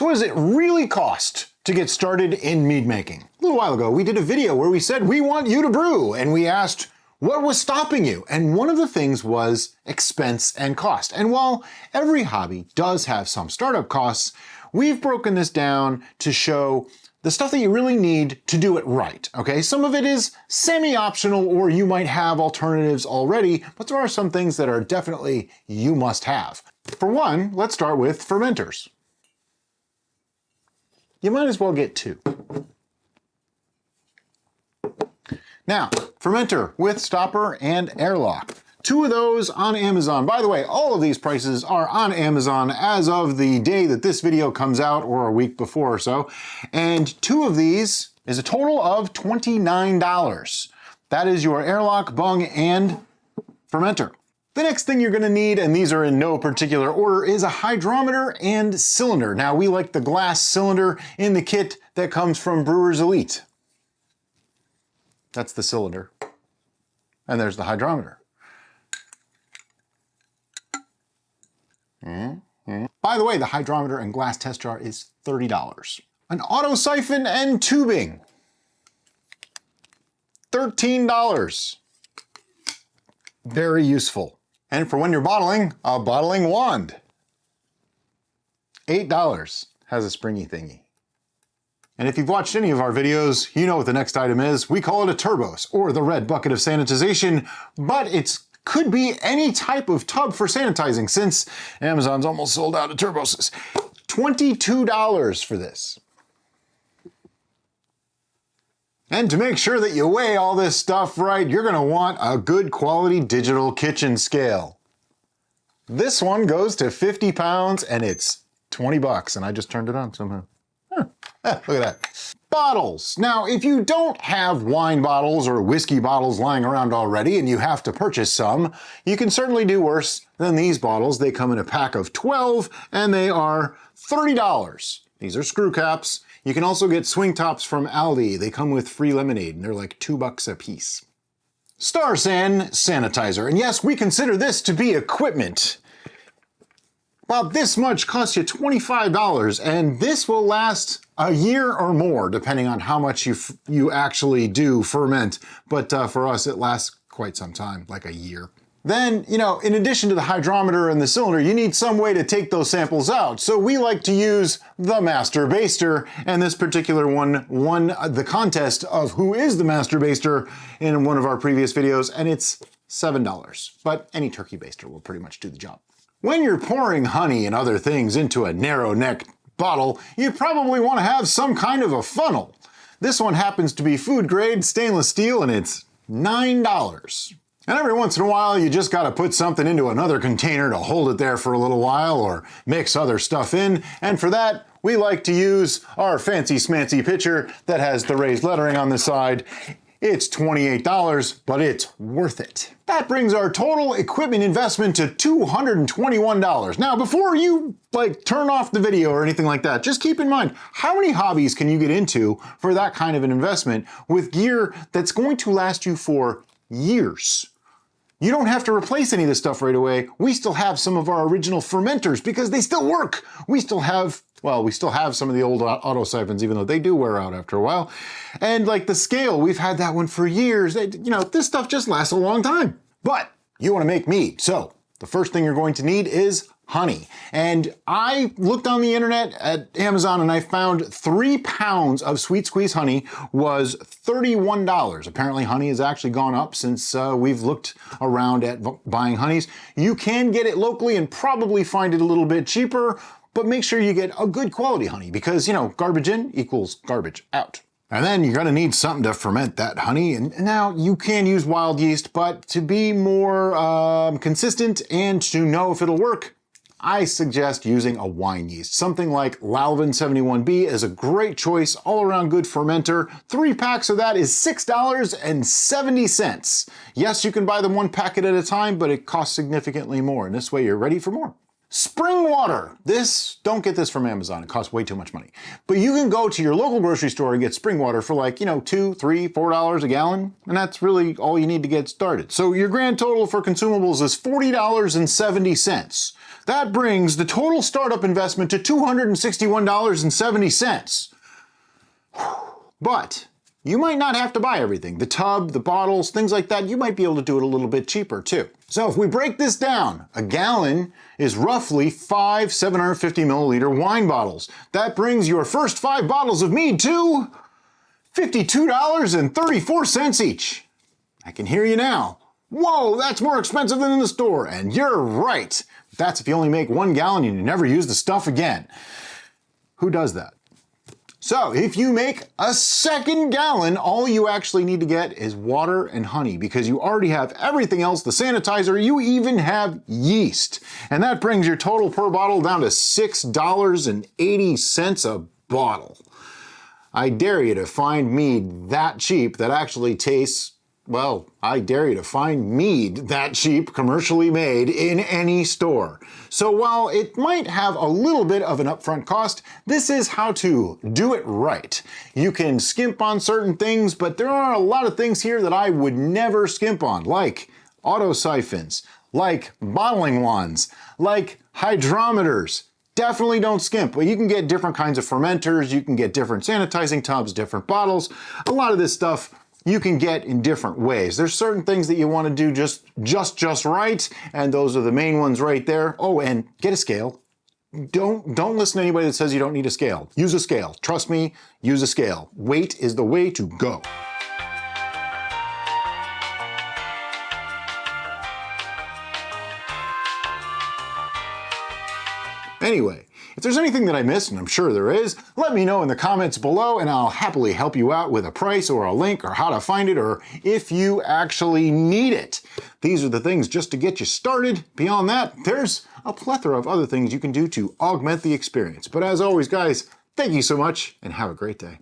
So what does it really cost to get started in mead making? A little while ago, we did a video where we said, we want you to brew, and we asked, what was stopping you? And one of the things was expense and cost. And while every hobby does have some startup costs, we've broken this down to show the stuff that you really need to do it right, okay? Some of it is semi-optional, or you might have alternatives already, but there are some things that are definitely you must have. For one, let's start with fermenters. You might as well get two. Now, fermenter with stopper and airlock. Two of those on Amazon. By the way, all of these prices are on Amazon as of the day that this video comes out, or a week before or so. And two of these is a total of $29. That is your airlock, bung, and fermenter. The next thing you're gonna need, and these are in no particular order, is a hydrometer and cylinder. Now, we like the glass cylinder in the kit that comes from Brewers Elite. That's the cylinder. And there's the hydrometer. By the way, the hydrometer and glass test jar is $30. An auto siphon and tubing, $13. Very useful. And for when you're bottling, a bottling wand, $8. Has a springy thingy. And if you've watched any of our videos, you know what the next item is. We call it a turbos, or the red bucket of sanitization, but it could be any type of tub for sanitizing, since Amazon's almost sold out of turboses. $22 for this. And to make sure that you weigh all this stuff right, you're gonna want a good quality digital kitchen scale. This one goes to 50 pounds and it's 20 bucks, and I just turned it on somehow. Look at that. Bottles. Now, if you don't have wine bottles or whiskey bottles lying around already and you have to purchase some, you can certainly do worse than these bottles. They come in a pack of 12 and they are $30. These are screw caps. You can also get swing tops from Aldi. They come with free lemonade and they're like $2 a piece. Star San sanitizer. And yes, we consider this to be equipment. About this much costs you $25, and this will last a year or more, depending on how much you actually do ferment. But for us, it lasts quite some time, like a year. Then, you know, in addition to the hydrometer and the cylinder, you need some way to take those samples out. So we like to use the Master Baster, and this particular one won the contest of who is the Master Baster in one of our previous videos, and it's $7. But any turkey baster will pretty much do the job. When you're pouring honey and other things into a narrow-necked bottle, you probably want to have some kind of a funnel. This one happens to be food-grade stainless steel, and it's $9. And every once in a while, you just got to put something into another container to hold it there for a little while, or mix other stuff in. And for that, we like to use our fancy smancy pitcher that has the raised lettering on the side. It's $28, but it's worth it. That brings our total equipment investment to $221. Now, before you turn off the video or anything like that, just keep in mind, how many hobbies can you get into for that kind of an investment with gear that's going to last you for years? You don't have to replace any of this stuff right away. We still have some of our original fermenters because they still work. We still have some of the old auto siphons, even though they do wear out after a while. And like the scale, we've had that one for years. You know, this stuff just lasts a long time. But you want to make mead. So the first thing you're going to need is honey. And I looked on the internet at Amazon and I found 3 pounds of sweet squeeze honey was $31. Apparently honey has actually gone up since we've looked around at buying honeys. You can get it locally and probably find it a little bit cheaper, but make sure you get a good quality honey because, you know, garbage in equals garbage out. And then you're gonna need something to ferment that honey. And now you can use wild yeast, but to be more consistent and to know if it'll work, I suggest using a wine yeast. Something like Lalvin 71B is a great choice, all around good fermenter. 3 packs of that is $6.70. Yes, you can buy them 1 packet at a time, but it costs significantly more, and this way you're ready for more. Spring water. Don't get this from Amazon. It costs way too much money. But you can go to your local grocery store and get spring water for like, $2, $3, $4 a gallon. And that's really all you need to get started. So your grand total for consumables is $40.70. That brings the total startup investment to $261.70. But you might not have to buy everything. The tub, the bottles, things like that, you might be able to do it a little bit cheaper too. So if we break this down, a gallon is roughly 5 750 milliliter wine bottles. That brings your first 5 bottles of Mead to $52.34 each. I can hear you now. Whoa, that's more expensive than in the store. And you're right. That's if you only make 1 gallon and you never use the stuff again. Who does that? So if you make a second gallon, all you actually need to get is water and honey because you already have everything else, the sanitizer, you even have yeast. And that brings your total per bottle down to $6.80 a bottle. I dare you to find Mead that cheap that actually tastes, well, I dare you to find Mead that cheap, commercially made, in any store. So while it might have a little bit of an upfront cost, this is how to do it right. You can skimp on certain things, but there are a lot of things here that I would never skimp on, like auto siphons, like bottling wands, like hydrometers. Definitely don't skimp, but you can get different kinds of fermenters, you can get different sanitizing tubs, different bottles. A lot of this stuff you can get in different ways. There's certain things that you want to do just right, and those are the main ones right there. Oh, and get a scale. Don't listen to anybody that says you don't need a scale. Use a scale. Trust me, use a scale. Weight is the way to go. Anyway, if there's anything that I missed, and I'm sure there is, let me know in the comments below and I'll happily help you out with a price or a link or how to find it or if you actually need it. These are the things just to get you started. Beyond that, there's a plethora of other things you can do to augment the experience. But as always, guys, thank you so much and have a great day.